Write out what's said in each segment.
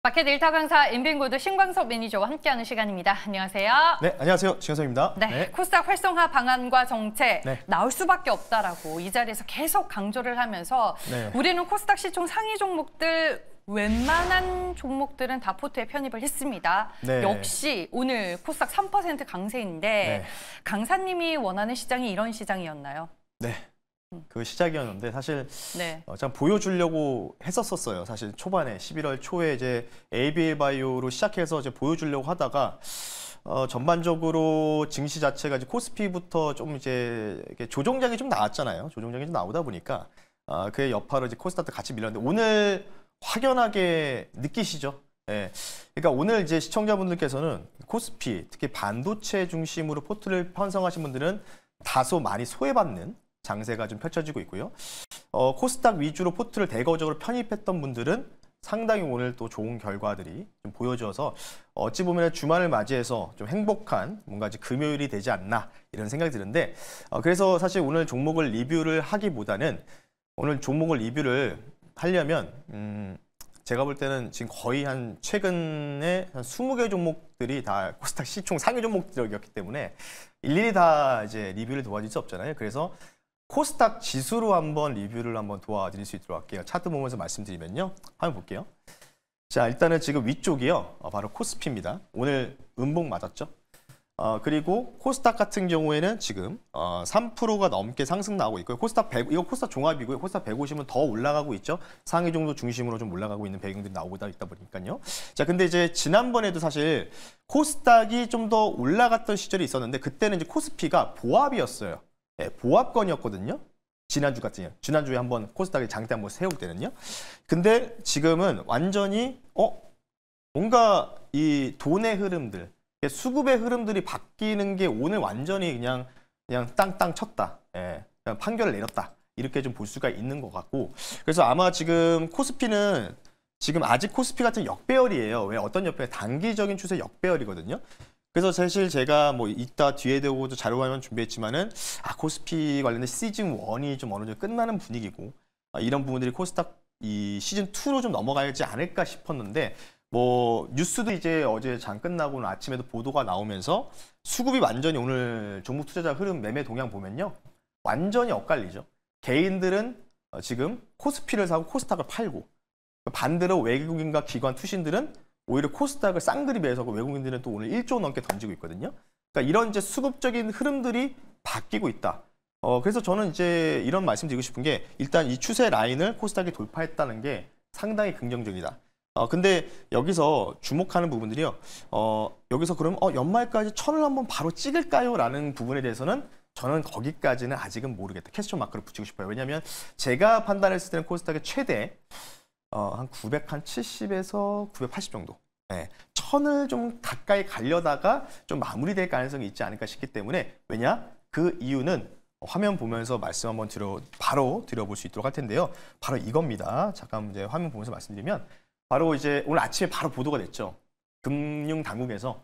마켓 일타 강사 인빙고드 신광섭 매니저와 함께하는 시간입니다. 안녕하세요. 네, 안녕하세요. 신광섭입니다. 네, 코스닥 활성화 방안과 정책 네. 나올 수밖에 없다라고 이 자리에서 계속 강조를 하면서 우리는 코스닥 시총 상위 종목들 웬만한 종목들은 다 포트에 편입을 했습니다. 역시 오늘 코스닥 3% 강세인데 강사님이 원하는 시장이 이런 시장이었나요? 네. 그 시작이었는데 사실 참 보여주려고 했었어요. 사실 초반에 11월 초에 이제 ABL 바이오로 시작해서 이제 보여주려고 하다가 전반적으로 증시 자체가 이제 코스피부터 좀 이제 조정장이 좀 나왔잖아요. 조정장이 좀 나오다 보니까 그의 여파로 이제 코스닥도 같이 밀렸는데 오늘 확연하게 느끼시죠? 예. 그러니까 오늘 이제 시청자분들께서는 코스피 특히 반도체 중심으로 포트를 편성하신 분들은 다소 많이 소외받는 장세가 좀 펼쳐지고 있고요. 코스닥 위주로 포트를 대거적으로 편입했던 분들은 상당히 오늘 또 좋은 결과들이 좀 보여져서 어찌 보면 주말을 맞이해서 좀 행복한 뭔가 이제 금요일이 되지 않나 이런 생각이 드는데 그래서 사실 오늘 종목을 리뷰를 하기보다는 오늘 종목을 리뷰를 하려면 제가 볼 때는 지금 거의 한 최근에 한 20개 종목들이 다 코스닥 시총 상위 종목들이었기 때문에 일일이 다 이제 리뷰를 도와줄 수 없잖아요. 그래서 코스닥 지수로 한번 리뷰를 한번 도와드릴 수 있도록 할게요. 차트 보면서 말씀드리면요. 한번 볼게요. 자, 일단은 지금 위쪽이요. 바로 코스피입니다. 오늘 음봉 맞았죠? 그리고 코스닥 같은 경우에는 지금 3%가 넘게 상승 나오고 있고요. 코스닥 100, 이거 코스닥 종합이고요. 코스닥 150은 더 올라가고 있죠. 상위 정도 중심으로 좀 올라가고 있는 배경들이 나오고 있다 보니까요. 자, 근데 이제 지난번에도 사실 코스닥이 좀 더 올라갔던 시절이 있었는데 그때는 이제 코스피가 보합이었어요. 네, 보합권이었거든요. 지난주에 한번 코스닥의 장대 한번 세울 때는요. 근데 지금은 완전히 뭔가 이 돈의 흐름들, 수급의 흐름들이 바뀌는 게 오늘 완전히 그냥 땅땅 쳤다. 예, 그냥 판결을 내렸다. 이렇게 좀 볼 수가 있는 것 같고. 그래서 아마 지금 코스피는 지금 아직 코스피 같은 역배열이에요. 왜 어떤 역배열? 단기적인 추세 역배열이거든요. 그래서 사실 제가 뭐 이따 뒤에 대고도 자료 화면 준비했지만은 코스피 관련된 시즌 1이 좀 어느 정도 끝나는 분위기고 이런 부분들이 코스닥 이 시즌 2로 좀 넘어가지 않을까 싶었는데 뭐 뉴스도 이제 어제 장 끝나고는 아침에도 보도가 나오면서 수급이 완전히 오늘 종목 투자자 흐름 매매 동향 보면요. 완전히 엇갈리죠. 개인들은 지금 코스피를 사고 코스닥을 팔고 반대로 외국인과 기관 투신들은 오히려 코스닥을 쌍드립해서 외국인들은 또 오늘 1조 넘게 던지고 있거든요. 그러니까 이런 이제 수급적인 흐름들이 바뀌고 있다. 그래서 저는 이제 이런 말씀 드리고 싶은 게 일단 이 추세 라인을 코스닥이 돌파했다는 게 상당히 긍정적이다. 근데 여기서 주목하는 부분들이요. 여기서 그럼 연말까지 1000을 한번 바로 찍을까요? 라는 부분에 대해서는 저는 거기까지는 아직은 모르겠다. 퀘스천 마크를 붙이고 싶어요. 왜냐하면 제가 판단했을 때는 코스닥의 최대 한 970에서 980 정도. 1000을 좀 가까이 가려다가 좀 마무리될 가능성이 있지 않을까 싶기 때문에 왜냐? 그 이유는 화면 보면서 말씀 한번 바로 드려볼 수 있도록 할 텐데요. 바로 이겁니다. 잠깐 이제 화면 보면서 말씀드리면 바로 이제 오늘 아침에 바로 보도가 됐죠. 금융당국에서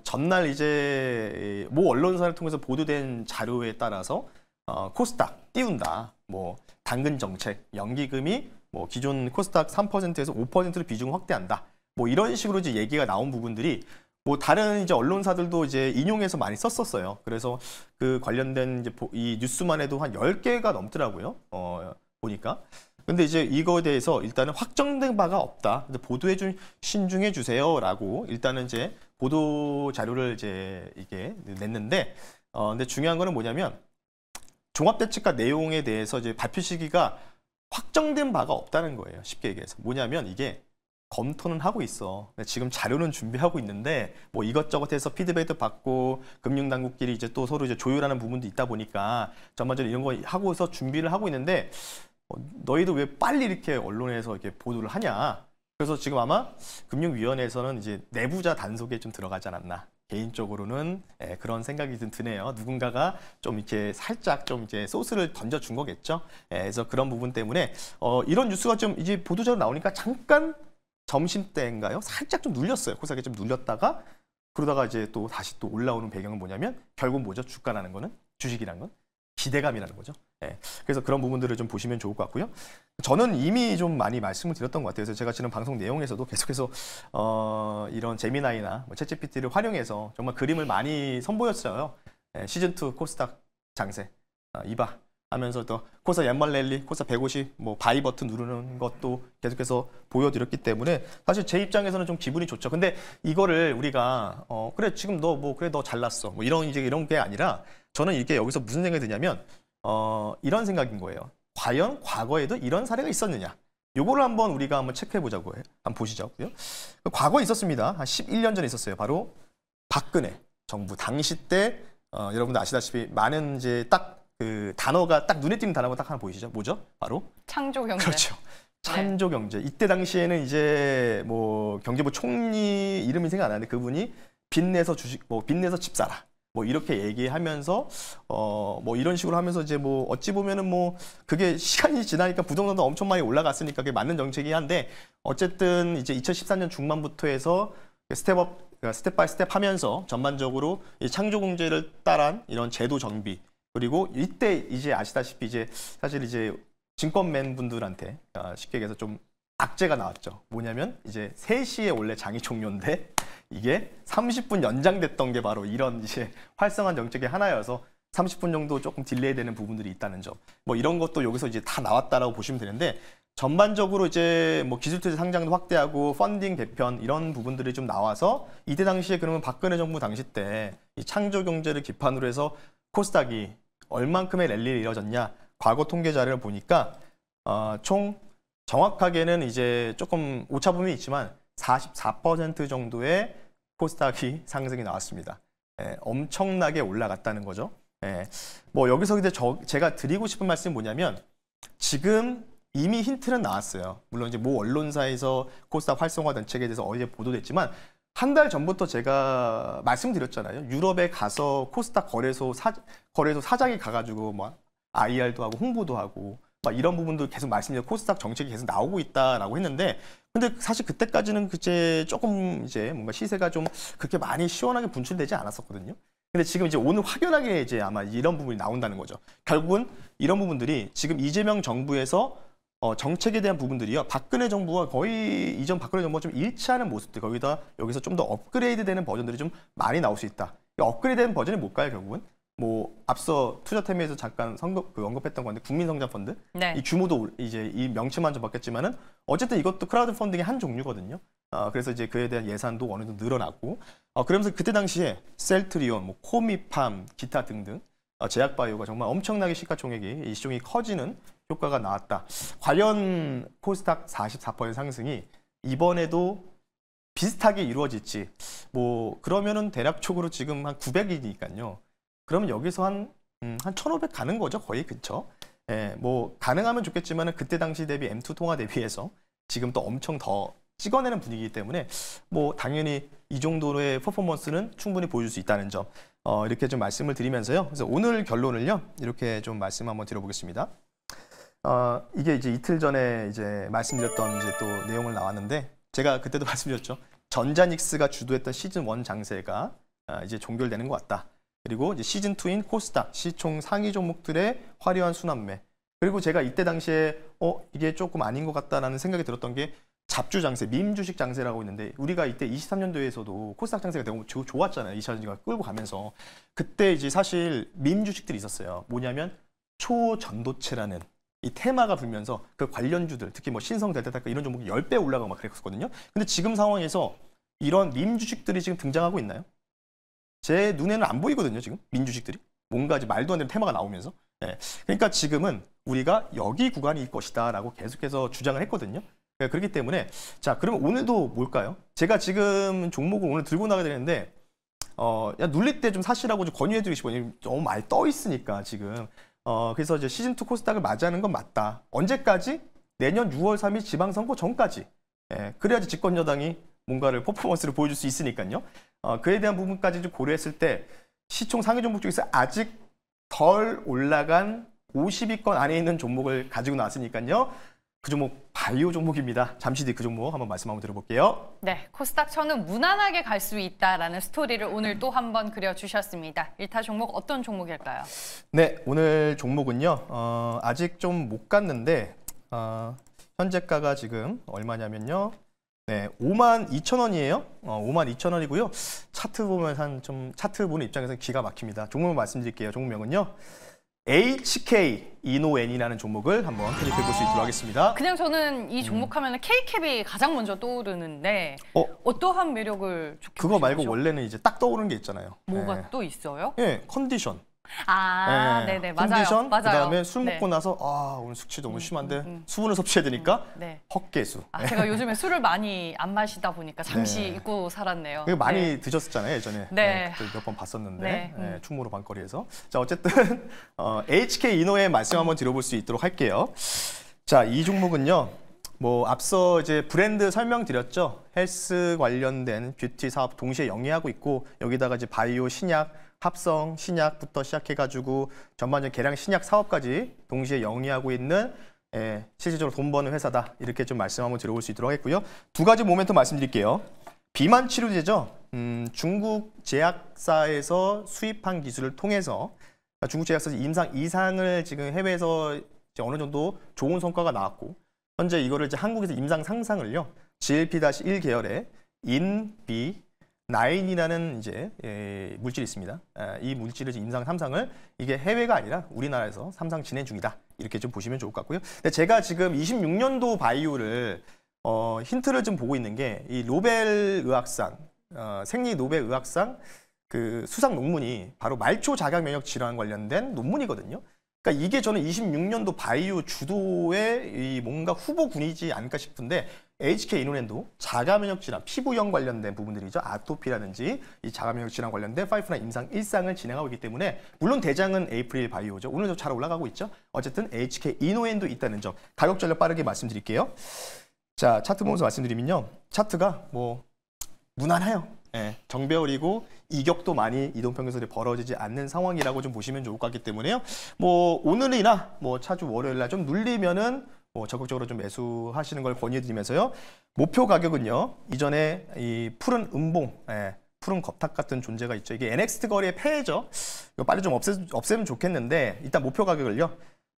전날 이제 모 언론사를 통해서 보도된 자료에 따라서 코스닥 띄운다. 뭐 당근 정책, 연기금이 뭐 기존 코스닥 3%에서 5%로 비중을 확대한다. 뭐 이런 식으로 이제 얘기가 나온 부분들이 뭐 다른 이제 언론사들도 이제 인용해서 많이 썼었어요. 그래서 그 관련된 이제 이 뉴스만 해도 한 10개가 넘더라고요. 보니까. 근데 이제 이거에 대해서 일단은 확정된 바가 없다. 보도해 신중해 주세요라고 일단은 이제 보도 자료를 이제 이게 냈는데 근데 중요한 거는 뭐냐면 종합대책과 내용에 대해서 이제 발표 시기가 확정된 바가 없다는 거예요. 쉽게 얘기해서. 뭐냐면 이게 검토는 하고 있어. 지금 자료는 준비하고 있는데 뭐 이것저것 해서 피드백도 받고 금융당국끼리 이제 또 서로 이제 조율하는 부분도 있다 보니까 전반적으로 이런 거 하고서 준비를 하고 있는데 너희도 왜 빨리 이렇게 언론에서 이렇게 보도를 하냐. 그래서 지금 아마 금융위원회에서는 이제 내부자 단속에 좀 들어가지 않았나. 개인적으로는 그런 생각이 좀 드네요. 누군가가 좀 이렇게 살짝 좀 이제 소스를 던져준 거겠죠. 그래서 그런 부분 때문에 이런 뉴스가 좀 이제 보도자료 나오니까 잠깐 점심때인가요? 살짝 좀 눌렸어요. 코스닥이 좀 눌렸다가 그러다가 이제 또 다시 또 올라오는 배경은 뭐냐면 결국 뭐죠? 주가라는 거는 주식이라는 건 기대감이라는 거죠. 예, 그래서 그런 부분들을 좀 보시면 좋을 것 같고요. 저는 이미 좀 많이 말씀을 드렸던 것 같아요. 그래서 제가 지금 방송 내용에서도 계속해서 이런 제미나이나 뭐 챗GPT를 활용해서 정말 그림을 많이 선보였어요. 예, 시즌2 코스닥 장세, 이바 하면서 또 코스닥 얀말 랠리, 코스닥 150, 뭐 바이 버튼 누르는 것도 계속해서 보여드렸기 때문에 사실 제 입장에서는 좀 기분이 좋죠. 근데 이거를 우리가 그래 지금 너 뭐 그래 너 잘났어 뭐 이런 게 아니라 저는 이게 여기서 무슨 생각이 드냐면 이런 생각인 거예요. 과연 과거에도 이런 사례가 있었느냐? 요거를 한번 우리가 한번 체크해 보자고 해요. 한번 보시자고요. 과거에 있었습니다. 한 11년 전에 있었어요. 바로 박근혜 정부 당시 때 여러분들 아시다시피 많은 이제 딱 그 단어가 딱 눈에 띄는 단어가 딱 하나 보이시죠? 뭐죠? 바로 창조경제. 그렇죠. 창조경제. 이때 당시에는 이제 뭐 경제부 총리 이름이 생각 안 나는데 그분이 빚내서 빚내서 집 사라. 뭐 이렇게 얘기하면서 뭐 이런 식으로 하면서 이제 뭐 어찌 보면은 뭐 그게 시간이 지나니까 부동산도 엄청 많이 올라갔으니까 그게 맞는 정책이긴 한데 어쨌든 이제 2013년 중반부터 해서 스텝 바이 스텝 하면서 전반적으로 이 창조경제를 따른 이런 제도 정비 그리고 이때 이제 아시다시피 이제 사실 이제 증권맨 분들한테 쉽게 얘기해서 좀 악재가 나왔죠. 뭐냐면 이제 3시에 원래 장이 종료인데 이게 30분 연장됐던 게 바로 이런 이제 활성화 정책의 하나여서 30분 정도 조금 딜레이 되는 부분들이 있다는 점. 뭐 이런 것도 여기서 이제 다 나왔다라고 보시면 되는데 전반적으로 이제 뭐 기술투자 상장도 확대하고 펀딩 개편 이런 부분들이 좀 나와서 이때 당시에 그러면 박근혜 정부 당시 때 이 창조 경제를 기반으로 해서 코스닥이 얼만큼의 랠리를 이뤄졌냐 과거 통계 자료를 보니까 총 정확하게는 이제 조금 오차 범위 있지만 44% 정도의 코스닥이 상승이 나왔습니다. 예, 엄청나게 올라갔다는 거죠. 예, 뭐 여기서 이제 제가 드리고 싶은 말씀이 뭐냐면 지금 이미 힌트는 나왔어요. 물론 이제 모 언론사에서 코스닥 활성화 정책에 대해서 어제 보도됐지만 한 달 전부터 제가 말씀드렸잖아요. 유럽에 가서 코스닥 거래소 사장이 가가지고 뭐 IR도 하고 홍보도 하고 막 이런 부분도 계속 말씀드렸고 코스닥 정책이 계속 나오고 있다라고 했는데 근데 사실 그때까지는 그제 조금 이제 뭔가 시세가 좀 그렇게 많이 시원하게 분출되지 않았었거든요. 근데 지금 이제 오늘 확연하게 이제 아마 이런 부분이 나온다는 거죠. 결국은 이런 부분들이 지금 이재명 정부에서 정책에 대한 부분들이요. 박근혜 정부와 거의 이전 박근혜 정부와 좀 일치하는 모습들 거기다 여기서 좀 더 업그레이드되는 버전들이 좀 많이 나올 수 있다. 업그레이드된 버전이 뭘까요, 결국은? 뭐 앞서 투자태미에서 잠깐 언급했던 건데 국민성장펀드 네. 이 규모도 이제 이 명칭만 좀 바뀌었지만은 어쨌든 이것도 크라우드 펀딩의 한 종류거든요. 그래서 이제 그에 대한 예산도 어느 정도 늘어났고 그러면서 그때 당시에 셀트리온, 뭐 코미팜, 기타 등등 제약바이오가 정말 엄청나게 시가총액이 이 시총이 커지는 효과가 나왔다. 관련 코스닥 44% 상승이 이번에도 비슷하게 이루어질지 뭐 그러면은 대략적으로 지금 한 900이니까요. 그러면 여기서 한 1,500 가는 거죠. 거의 그쵸? 예, 뭐 가능하면 좋겠지만은 그때 당시 대비 M2 통화 대비해서 지금 또 엄청 더 찍어내는 분위기이기 때문에 뭐 당연히 이 정도의 퍼포먼스는 충분히 보여줄 수 있다는 점 이렇게 좀 말씀을 드리면서요. 그래서 오늘 결론을요 이렇게 좀 말씀 한번 드려보겠습니다. 이게 이제 이틀 전에 이제 말씀드렸던 이제 또 내용을 나왔는데 제가 그때도 말씀드렸죠. 전자닉스가 주도했던 시즌 1 장세가 이제 종결되는 것 같다. 그리고 이제 시즌 2인 코스닥 시총 상위 종목들의 화려한 순환매. 그리고 제가 이때 당시에 이게 조금 아닌 것 같다라는 생각이 들었던 게 잡주 장세, 밈 주식 장세라고 있는데 우리가 이때 23년도에서도 코스닥 장세가 너무 좋았잖아요. 2차전지가 끌고 가면서 그때 이제 사실 밈 주식들이 있었어요. 뭐냐면 초전도체라는 이 테마가 불면서 그 관련주들 특히 뭐 신성 델타테크 이런 종목이 10배 올라가고 막 그랬었거든요. 근데 지금 상황에서 이런 밈 주식들이 지금 등장하고 있나요? 제 눈에는 안 보이거든요. 지금 민주식들이 뭔가 이제 말도 안 되는 테마가 나오면서 그러니까 지금은 우리가 여기 구간일 것이다 라고 계속해서 주장을 했거든요. 그렇기 때문에 자 그러면 오늘도 뭘까요? 제가 지금 종목을 오늘 들고 나가야 되는데 야 눌릴 때 좀 사시라고 좀 권유해드리고 싶어요. 너무 많이 떠 있으니까 지금 그래서 이제 시즌2 코스닥을 맞이하는 건 맞다. 언제까지? 내년 6월 3일 지방선거 전까지. 그래야지 집권여당이 뭔가를 퍼포먼스를 보여줄 수 있으니까요. 그에 대한 부분까지 좀 고려했을 때 시총 상위 종목 중에서 아직 덜 올라간 50위권 안에 있는 종목을 가지고 나왔으니까요. 그 종목 바이오 종목입니다. 잠시 뒤 그 종목 한번 말씀 한번 들어볼게요. 네, 코스닥 천은 무난하게 갈 수 있다라는 스토리를 오늘 또 한번 그려주셨습니다. 1타 종목 어떤 종목일까요? 네, 오늘 종목은요. 아직 좀 못 갔는데 현재가가 지금 얼마냐면요. 네, 52,000원이에요. 52,000원이고요. 차트 보면 차트 보는 입장에서 기가 막힙니다. 종목을 말씀드릴게요. 종목명은요. HK 이노엔이라는 종목을 한번 클릭해 볼 수 있도록 하겠습니다. 그냥 저는 이 종목 하면 K캡이 가장 먼저 떠오르는데 어떠한 매력을 좋게 그거 말고 보시죠? 원래는 이제 딱 떠오르는 게 있잖아요. 뭐가 네. 또 있어요? 네, 컨디션. 네네, 맞아요. 컨디션, 맞아요. 그다음에 술 네. 먹고 나서 오늘 숙취 너무 심한데 수분을 섭취해야 되니까 네. 헛개수. 제가 요즘에 술을 많이 안 마시다 보니까 잠시 네. 잊고 살았네요. 이거 많이 드셨었잖아요, 예전에. 네. 몇 번 봤었는데. 네. 충무로 밤거리에서. 자, 어쨌든 HK 이노의 말씀 한번 드려볼 수 있도록 할게요. 자, 이 종목은요. 뭐 앞서 이제 브랜드 설명드렸죠. 헬스 관련된 뷰티 사업 동시에 영위하고 있고 여기다가 이제 바이오 신약, 합성 신약부터 시작해가지고 전반적인 계량 신약 사업까지 동시에 영위하고 있는 실질적으로 돈 버는 회사다. 이렇게 좀 말씀 한번 드려볼 수 있도록 하겠고요. 두 가지 모멘트 말씀드릴게요. 비만 치료제죠. 중국 제약사에서 수입한 기술을 통해서 중국 제약사 임상 이상을 지금 해외에서 이제 어느 정도 좋은 성과가 나왔고 현재 이거를 이제 한국에서 임상 상상을요. GLP-1 계열의 인비9이라는 이제 물질이 있습니다. 이 물질을 임상 3상을 이게 해외가 아니라 우리나라에서 3상 진행 중이다. 이렇게 좀 보시면 좋을 것 같고요. 근데 제가 지금 26년도 바이오를 힌트를 좀 보고 있는 게 이 노벨 의학상, 생리 노벨 의학상 그 수상 논문이 바로 말초 자각 면역 질환 관련된 논문이거든요. 그러니까 이게 저는 26년도 바이오 주도의 이 뭔가 후보군이지 않을까 싶은데 HK 이노랜도 자가면역 질환, 피부염 관련된 부분들이죠. 아토피라든지 이 자가면역 질환 관련된 5나 임상 1상을 진행하고 있기 때문에 물론 대장은 에이프릴 바이오죠. 오늘도 잘 올라가고 있죠. 어쨌든 HK 이노엔도 있다는 점. 가격 전략 빠르게 말씀드릴게요. 자, 차트 보면서 말씀드리면요. 차트가 뭐 무난해요. 정배열이고 이격도 많이 이동평균선이 벌어지지 않는 상황이라고 좀 보시면 좋을 것 같기 때문에요. 뭐 오늘이나 뭐 차주 월요일날 좀 눌리면은 뭐 적극적으로 좀 매수하시는 걸 권유드리면서요. 목표 가격은요. 이전에 이 푸른 음봉, 푸른 겁탁 같은 존재가 있죠. 이게 NXT 거래의 폐해죠. 이거 빨리 좀 없애면 좋겠는데 일단 목표 가격을요.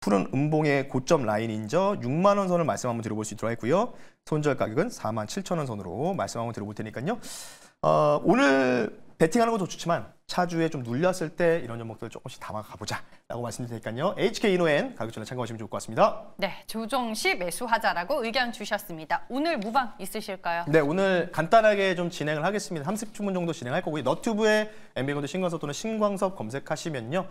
푸른 음봉의 고점 라인인저 6만 원 선을 말씀 한번 드려볼 수 있도록 했고요. 손절 가격은 47,000원 선으로 말씀 한번 드려볼 테니까요. 오늘 베팅하는 것도 좋지만 차주에 좀 눌렸을 때 이런 종목들 조금씩 담아가보자 라고 말씀드릴 테니까요. HK 이노엔 가격 전략 참고하시면 좋을 것 같습니다. 네, 조정 시 매수하자라고 의견 주셨습니다. 오늘 무방 있으실까요? 네, 오늘 간단하게 좀 진행을 하겠습니다. 30분 정도 진행할 거고요. 너튜브에 MB건도 신광섭 또는 신광섭 검색하시면요.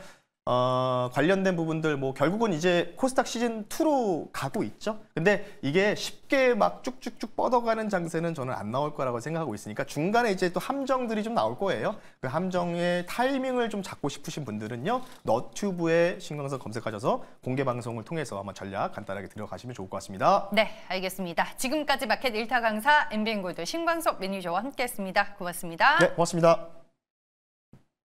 관련된 부분들 뭐 결국은 이제 코스닥 시즌 2로 가고 있죠. 근데 이게 쉽게 막 쭉쭉쭉 뻗어가는 장세는 저는 안 나올 거라고 생각하고 있으니까 중간에 이제 또 함정들이 좀 나올 거예요. 그 함정의 타이밍을 좀 잡고 싶으신 분들은요. 너튜브에 신광섭 검색하셔서 공개 방송을 통해서 한번 전략 간단하게 들어가시면 좋을 것 같습니다. 네, 알겠습니다. 지금까지 마켓 1타 강사 MBN골드 신광섭 매니저와 함께했습니다. 고맙습니다. 네, 고맙습니다.